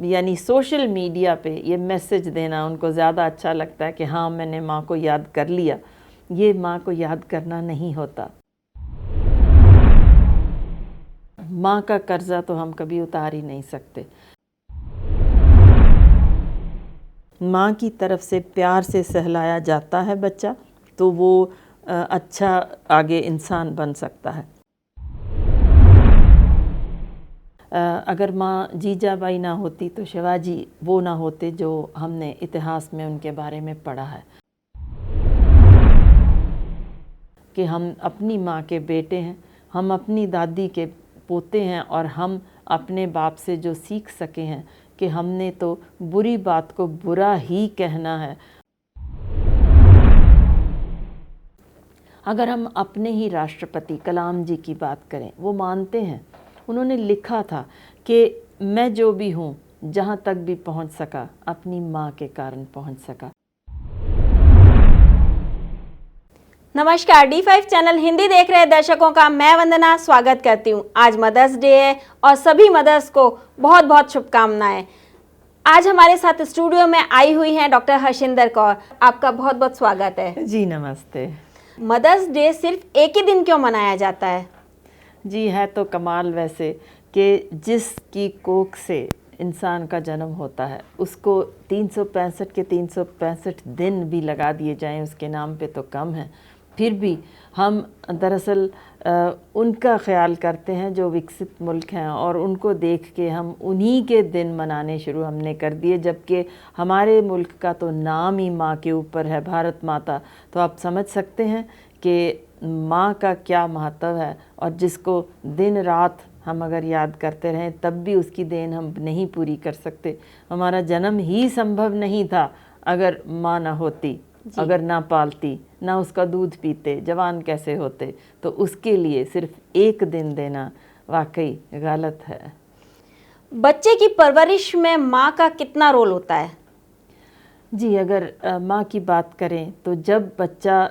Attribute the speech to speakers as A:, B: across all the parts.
A: यानी social media पे ये मैसेज देना उनको ज़्यादा अच्छा लगता है कि हाँ मैंने माँ को याद कर लिया। ये माँ को याद करना नहीं होता। माँ का कर्जा तो हम कभी उतार ही नहीं सकते। माँ की तरफ से प्यार से सहलाया जाता है बच्चा तो वो अच्छा आगे इंसान बन सकता है। अगर माँ जीजाबाई ना होती तो शिवाजी वो ना होते जो हमने इतिहास में उनके बारे में पढ़ा है कि हम अपनी माँ के बेटे हैं, हम अपनी दादी के पोते हैं और हम अपने बाप से जो सीख सके हैं कि हमने तो बुरी बात को बुरा ही कहना है। अगर हम अपने ही राष्ट्रपति कलाम जी की बात करें, वो मानते हैं, उन्होंने लिखा था कि मैं जो भी हूँ जहाँ तक भी पहुँच सका अपनी माँ के कारण पहुँच सका।
B: नमस्कार, D5 चैनल हिंदी देख रहे दर्शकों का मैं वंदना स्वागत करती हूँ। आज मदर्स डे है और सभी मदर्स को बहुत बहुत शुभकामनाएं। आज हमारे साथ स्टूडियो में आई हुई हैं डॉक्टर हर्षिंदर कौर। आपका बहुत बहुत स्वागत है।
A: जी नमस्ते।
B: मदर्स डे सिर्फ एक ही दिन क्यों मनाया जाता है?
A: जी है तो कमाल वैसे कि जिसकी कोख से इंसान का जन्म होता है उसको 365 के 365 दिन भी लगा दिए जाएं उसके नाम पे तो कम है। फिर भी हम दरअसल उनका ख्याल करते हैं जो विकसित मुल्क हैं और उनको देख के हम उन्हीं के दिन मनाने शुरू हमने कर दिए, जबकि हमारे मुल्क का तो नाम ही माँ के ऊपर है, भारत माता। तो आप समझ सकते हैं कि माँ का क्या महत्व है और जिसको दिन रात हम अगर याद करते रहें तब भी उसकी देन हम नहीं पूरी कर सकते। हमारा जन्म ही संभव नहीं था अगर माँ ना होती, अगर ना पालती, ना उसका दूध पीते, जवान कैसे होते। तो उसके लिए सिर्फ एक दिन देना वाकई गलत है।
B: बच्चे की परवरिश में माँ का कितना रोल होता है?
A: जी अगर माँ की बात करें तो जब बच्चा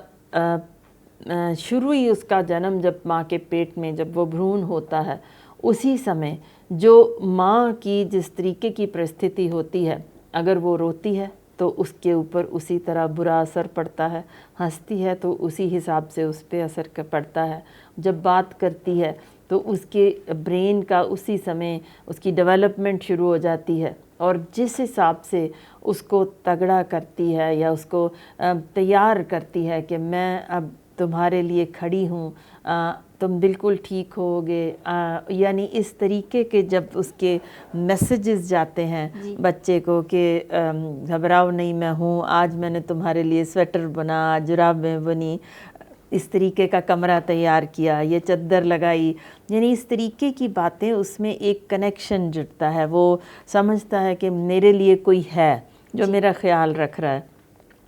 A: शुरू ही उसका जन्म जब माँ के पेट में जब वो भ्रूण होता है उसी समय जो माँ की जिस तरीके की परिस्थिति होती है, अगर वो रोती है तो उसके ऊपर उसी तरह बुरा असर पड़ता है, हंसती है तो उसी हिसाब से उस पर असर पड़ता है, जब बात करती है तो उसके ब्रेन का उसी समय उसकी डेवलपमेंट शुरू हो जाती है और जिस हिसाब से उसको तगड़ा करती है या उसको तैयार करती है कि मैं अब तुम्हारे लिए खड़ी हूँ, तुम बिल्कुल ठीक होगे, यानी इस तरीके के जब उसके मैसेजेस जाते हैं बच्चे को कि घबराओ नहीं मैं हूँ, आज मैंने तुम्हारे लिए स्वेटर बना, जुराबें बनी, इस तरीके का कमरा तैयार किया, ये चद्दर लगाई, यानी इस तरीके की बातें, उसमें एक कनेक्शन जुड़ता है। वो समझता है कि मेरे लिए कोई है जो मेरा ख्याल रख रहा है।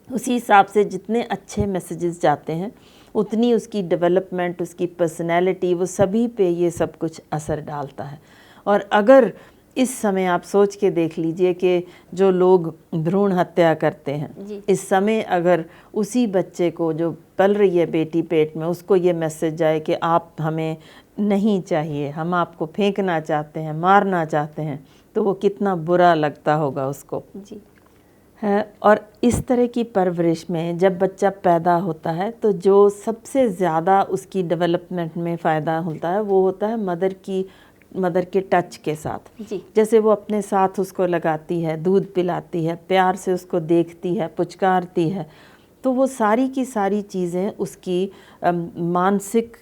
A: उसी हिसाब से जितने अच्छे मैसेजेस जाते हैं उतनी उसकी डेवलपमेंट, उसकी पर्सनैलिटी, वो सभी पे ये सब कुछ असर डालता है। और अगर इस समय आप सोच के देख लीजिए कि जो लोग भ्रूण हत्या करते हैं, इस समय अगर उसी बच्चे को जो पल रही है बेटी पेट में उसको ये मैसेज जाए कि आप हमें नहीं चाहिए, हम आपको फेंकना चाहते हैं, मारना चाहते हैं, तो वो कितना बुरा लगता होगा उसको
B: जी
A: है। और इस तरह की परवरिश में जब बच्चा पैदा होता है तो जो सबसे ज़्यादा उसकी डेवलपमेंट में फ़ायदा होता है वो होता है मदर के टच के साथ। जैसे वो अपने साथ उसको लगाती है, दूध पिलाती है, प्यार से उसको देखती है, पुचकारती है, तो वो सारी की सारी चीज़ें उसकी मानसिक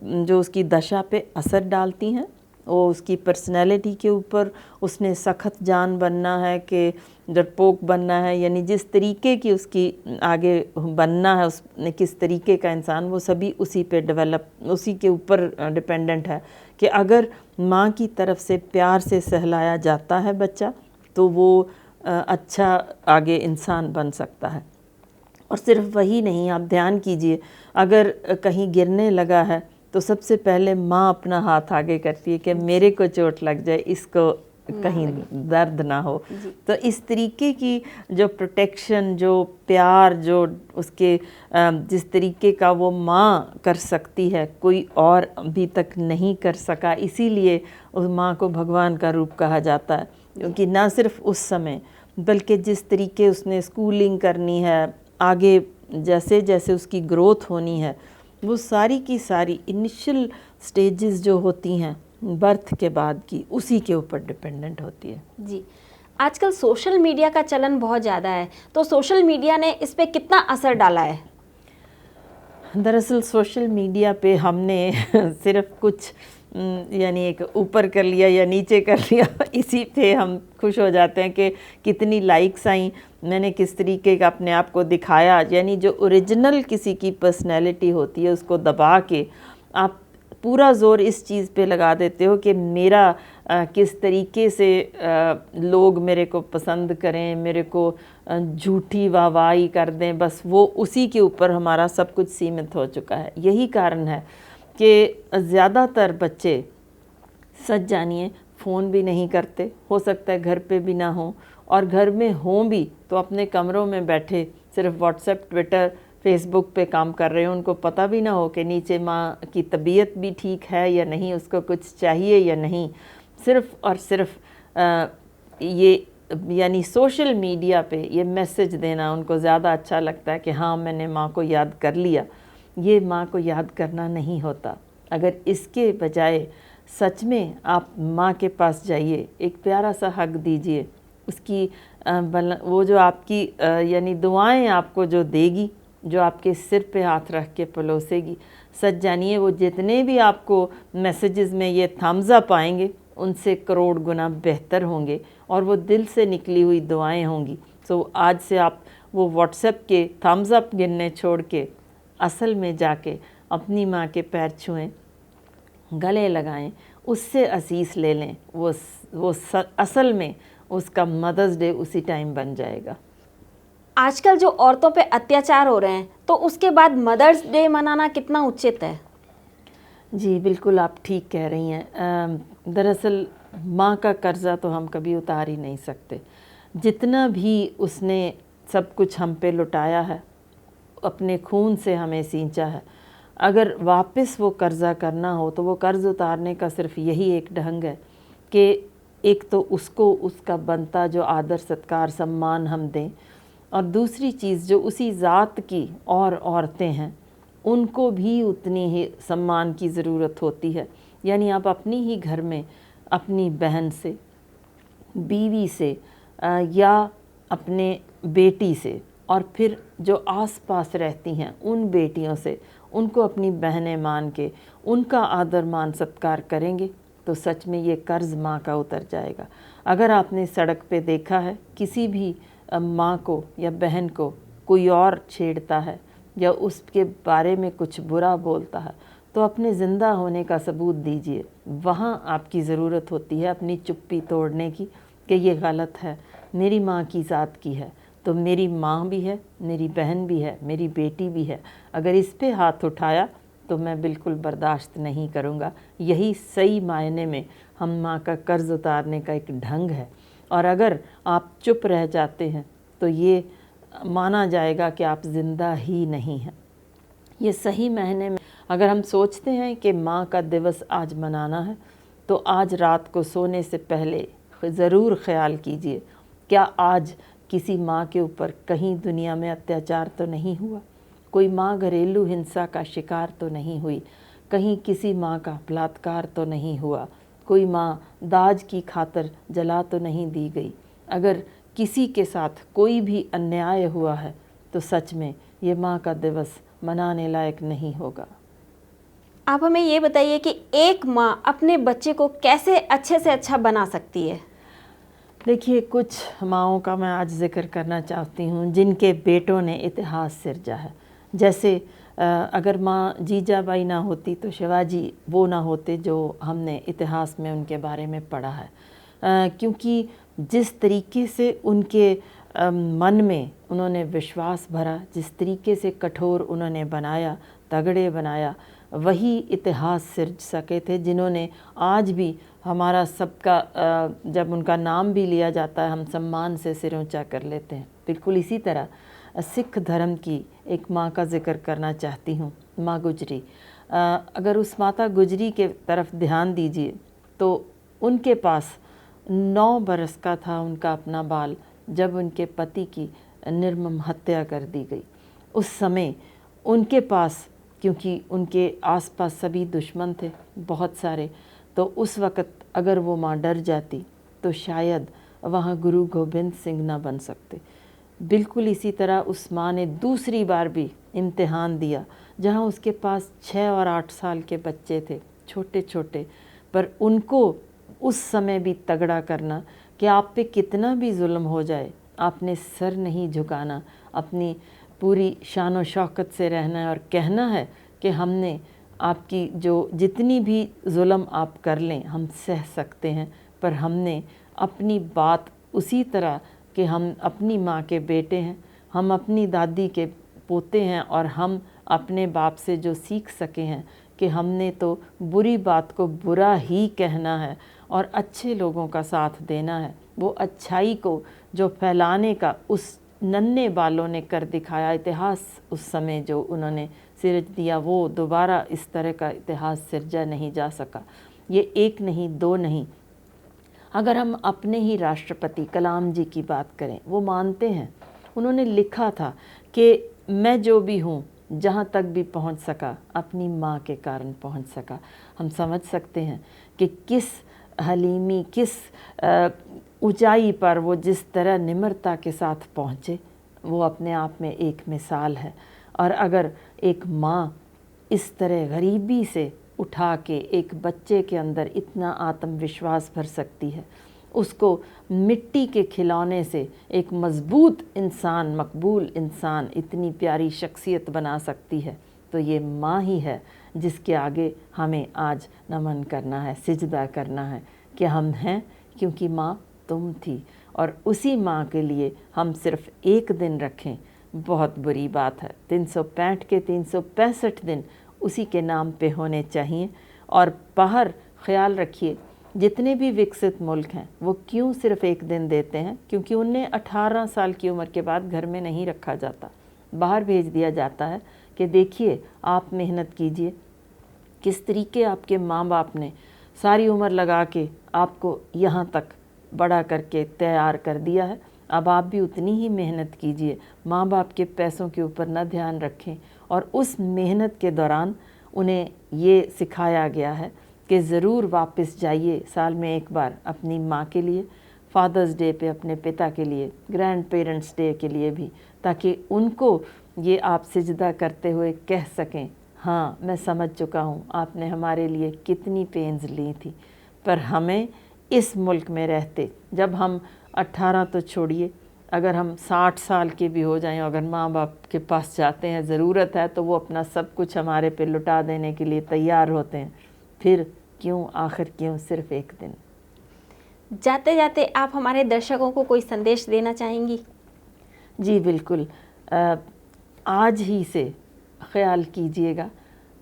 A: जो उसकी दशा पे असर डालती हैं। वो उसकी पर्सनैलिटी के ऊपर, उसने सख्त जान बनना है कि डरपोक बनना है, यानी जिस तरीके की उसकी आगे बनना है, उसने किस तरीके का इंसान, वो सभी उसी पे डेवलप, उसी के ऊपर डिपेंडेंट है कि अगर माँ की तरफ से प्यार से सहलाया जाता है बच्चा तो वो अच्छा आगे इंसान बन सकता है। और सिर्फ वही नहीं, आप ध्यान कीजिए, अगर कहीं गिरने लगा है तो सबसे पहले माँ अपना हाथ आगे करती है कि मेरे को चोट लग जाए, इसको कहीं दर्द ना हो। तो इस तरीके की जो प्रोटेक्शन, जो प्यार, जो उसके जिस तरीके का वो माँ कर सकती है कोई और अभी तक नहीं कर सका, इसीलिए उस माँ को भगवान का रूप कहा जाता है। क्योंकि ना सिर्फ उस समय बल्कि जिस तरीके उसने स्कूलिंग करनी है, आगे जैसे जैसे उसकी ग्रोथ होनी है, वो सारी की सारी इनिशियल स्टेजेस जो होती हैं बर्थ के बाद की, उसी के ऊपर डिपेंडेंट होती है।
B: जी, आजकल सोशल मीडिया का चलन बहुत ज़्यादा है, तो सोशल मीडिया ने इस पे कितना असर डाला है?
A: दरअसल सोशल मीडिया पे हमने सिर्फ कुछ यानी एक ऊपर कर लिया या नीचे कर लिया इसी पे हम खुश हो जाते हैं कि कितनी लाइक्स आई, मैंने किस तरीके का अपने आप को दिखाया। यानी जो ओरिजिनल किसी की पर्सनैलिटी होती है उसको दबा के आप पूरा ज़ोर इस चीज़ पे लगा देते हो कि मेरा किस तरीके से लोग मेरे को पसंद करें, मेरे को झूठी वाहवाही कर दें, बस वो उसी के ऊपर हमारा सब कुछ सीमित हो चुका है। यही कारण है कि ज़्यादातर बच्चे, सच जानिए, फ़ोन भी नहीं करते, हो सकता है घर पे भी ना हो, और घर में हों भी तो अपने कमरों में बैठे सिर्फ व्हाट्सएप, ट्विटर, फेसबुक पे काम कर रहे हो। उनको पता भी ना हो कि नीचे माँ की तबीयत भी ठीक है या नहीं, उसको कुछ चाहिए या नहीं। सिर्फ और सिर्फ ये यानी सोशल मीडिया पे ये मैसेज देना उनको ज़्यादा अच्छा लगता है कि हाँ मैंने माँ को याद कर लिया। ये माँ को याद करना नहीं होता। अगर इसके बजाय सच में आप माँ के पास जाइए, एक प्यारा सा हक दीजिए, उसकी वो जो आपकी यानी दुआएं आपको जो देगी, जो आपके सिर पे हाथ रख के पलोसेगी, सच जानिए वो जितने भी आपको मैसेजेस में ये थम्स अप आएंगे उनसे करोड़ गुना बेहतर होंगे और वो दिल से निकली हुई दुआएं होंगी। सो आज से आप वो व्हाट्सएप के थम्स अप गिनने छोड़ के असल में जाके अपनी माँ के पैर छुएं, गले लगाएं, उससे असीस ले लें। वो असल में उसका मदर्स डे उसी टाइम बन जाएगा।
B: आजकल जो औरतों पे अत्याचार हो रहे हैं, तो उसके बाद मदर्स डे मनाना कितना उचित है?
A: जी बिल्कुल, आप ठीक कह रही हैं। दरअसल माँ का कर्ज़ा तो हम कभी उतार ही नहीं सकते। जितना भी उसने सब कुछ हम पे लुटाया है, अपने खून से हमें सींचा है, अगर वापस वो कर्ज़ा करना हो तो वो कर्ज़ उतारने का सिर्फ यही एक ढंग है कि एक तो उसको उसका बनता जो आदर सत्कार सम्मान हम दें, और दूसरी चीज़ जो उसी ज़ात की और औरतें हैं उनको भी उतनी ही सम्मान की ज़रूरत होती है। यानी आप अपनी ही घर में अपनी बहन से, बीवी से या अपने बेटी से, और फिर जो आस-पास रहती हैं उन बेटियों से, उनको अपनी बहनें मान के उनका आदर मान सत्कार करेंगे तो सच में ये कर्ज़ माँ का उतर जाएगा। अगर आपने सड़क पे देखा है किसी भी माँ को या बहन को कोई और छेड़ता है या उसके बारे में कुछ बुरा बोलता है, तो अपने ज़िंदा होने का सबूत दीजिए। वहाँ आपकी ज़रूरत होती है अपनी चुप्पी तोड़ने की कि ये गलत है, मेरी माँ की ज़ात की है तो मेरी माँ भी है, मेरी बहन भी है, मेरी बेटी भी है। अगर इस पे हाथ उठाया तो मैं बिल्कुल बर्दाश्त नहीं करूँगा। यही सही मायने में हम माँ का कर्ज़ उतारने का एक ढंग है। और अगर आप चुप रह जाते हैं तो ये माना जाएगा कि आप ज़िंदा ही नहीं हैं। ये सही मायने में अगर हम सोचते हैं कि माँ का दिवस आज मनाना है तो आज रात को सोने से पहले ज़रूर ख्याल कीजिए, क्या आज किसी माँ के ऊपर कहीं दुनिया में अत्याचार तो नहीं हुआ, कोई माँ घरेलू हिंसा का शिकार तो नहीं हुई, कहीं किसी माँ का बलात्कार तो नहीं हुआ, कोई माँ दाज की खातर जला तो नहीं दी गई। अगर किसी के साथ कोई भी अन्याय हुआ है तो सच में ये माँ का दिवस मनाने लायक नहीं होगा।
B: आप हमें ये बताइए कि एक माँ अपने बच्चे को कैसे अच्छे से अच्छा बना सकती है?
A: देखिए, कुछ माँओं का मैं आज जिक्र करना चाहती हूँ जिनके बेटों ने इतिहास सिरजा है। जैसे अगर माँ जीजाबाई ना होती तो शिवाजी वो ना होते जो हमने इतिहास में उनके बारे में पढ़ा है। क्योंकि जिस तरीके से उनके मन में उन्होंने विश्वास भरा, जिस तरीके से कठोर उन्होंने बनाया, तगड़े बनाया, वही इतिहास सिरज सके थे जिन्होंने आज भी हमारा सबका जब उनका नाम भी लिया जाता है हम सम्मान से सिर ऊंचा कर लेते हैं। बिल्कुल इसी तरह सिख धर्म की एक माँ का जिक्र करना चाहती हूँ, माँ गुजरी। अगर उस माता गुजरी के तरफ ध्यान दीजिए तो उनके पास 9 बरस का था उनका अपना बाल जब उनके पति की निर्मम हत्या कर दी गई। उस समय उनके पास, क्योंकि उनके आसपास सभी दुश्मन थे बहुत सारे, तो उस वक़्त अगर वो माँ डर जाती तो शायद वहाँ गुरु गोबिंद सिंह ना बन सकते। बिल्कुल इसी तरह उस माँ ने दूसरी बार भी इम्तिहान दिया, जहाँ उसके पास 6 और 8 साल के बच्चे थे, छोटे छोटे, पर उनको उस समय भी तगड़ा करना कि आप पे कितना भी जुल्म हो जाए आपने सर नहीं झुकाना, अपनी पूरी शान और शौकत से रहना है और कहना है कि हमने आपकी जो जितनी भी जुल्म आप कर लें हम सह सकते हैं, पर हमने अपनी बात उसी तरह कि हम अपनी माँ के बेटे हैं, हम अपनी दादी के पोते हैं और हम अपने बाप से जो सीख सके हैं कि हमने तो बुरी बात को बुरा ही कहना है और अच्छे लोगों का साथ देना है। वो अच्छाई को जो फैलाने का उस नन्हे बालों ने कर दिखाया, इतिहास उस समय जो उन्होंने सिरज दिया, वो दोबारा इस तरह का इतिहास सिरजा नहीं जा सका। ये एक नहीं, दो नहीं। अगर हम अपने ही राष्ट्रपति कलाम जी की बात करें, वो मानते हैं, उन्होंने लिखा था कि मैं जो भी हूँ, जहाँ तक भी पहुँच सका अपनी माँ के कारण पहुँच सका। हम समझ सकते हैं कि किस हलीमी, किस ऊंचाई पर वो जिस तरह निम्रता के साथ पहुँचे, वो अपने आप में एक मिसाल है। और अगर एक माँ इस तरह गरीबी से उठा के एक बच्चे के अंदर इतना आत्मविश्वास भर सकती है, उसको मिट्टी के खिलौने से एक मजबूत इंसान, मकबूल इंसान, इतनी प्यारी शख्सियत बना सकती है, तो ये माँ ही है जिसके आगे हमें आज नमन करना है, सिजदा करना है कि हम हैं क्योंकि माँ तुम थी। और उसी माँ के लिए हम सिर्फ एक दिन रखें, बहुत बुरी बात है। 365 के 365 दिन उसी के नाम पे होने चाहिए। और बाहर ख्याल रखिए, जितने भी विकसित मुल्क हैं वो क्यों सिर्फ एक दिन देते हैं? क्योंकि उन्हें 18 साल की उम्र के बाद घर में नहीं रखा जाता, बाहर भेज दिया जाता है कि देखिए आप मेहनत कीजिए। किस तरीके आपके माँ बाप ने सारी उम्र लगा के आपको यहाँ तक बड़ा करके तैयार कर दिया है, अब आप भी उतनी ही मेहनत कीजिए। माँ बाप के पैसों के ऊपर न ध्यान रखें। और उस मेहनत के दौरान उन्हें ये सिखाया गया है कि ज़रूर वापस जाइए साल में एक बार अपनी माँ के लिए, फादर्स डे पे अपने पिता के लिए, ग्रैंड पेरेंट्स डे के लिए भी, ताकि उनको ये आप सिजदा करते हुए कह सकें, हाँ मैं समझ चुका हूँ आपने हमारे लिए कितनी पेन्स ली थी। पर हमें इस मुल्क में रहते, जब हम 18 तो छोड़िए, अगर हम 60 साल के भी हो जाएं, अगर माँ बाप के पास जाते हैं, ज़रूरत है तो वो अपना सब कुछ हमारे पे लुटा देने के लिए तैयार होते हैं। फिर क्यों, आखिर क्यों सिर्फ एक दिन?
B: जाते जाते आप हमारे दर्शकों को कोई संदेश देना चाहेंगी?
A: जी बिल्कुल। आज ही से ख्याल कीजिएगा,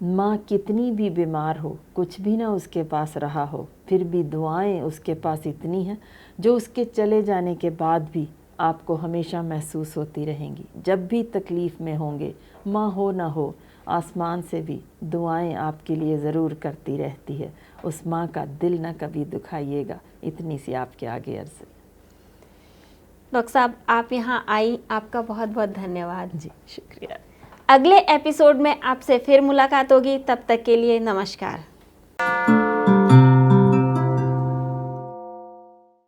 A: माँ कितनी भी बीमार हो, कुछ भी ना उसके पास रहा हो, फिर भी दुआएं उसके पास इतनी हैं जो उसके चले जाने के बाद भी आपको हमेशा महसूस होती रहेंगी। जब भी तकलीफ़ में होंगे, माँ हो ना हो, आसमान से भी दुआएं आपके लिए ज़रूर करती रहती है। उस माँ का दिल ना कभी दुखाइएगा। इतनी सी आपके आगे अर्ज़।
B: डॉक्टर साहब, आप यहाँ आई, आपका बहुत बहुत धन्यवाद।
A: जी शुक्रिया।
B: अगले एपिसोड में आपसे फिर मुलाकात होगी, तब तक के लिए नमस्कार।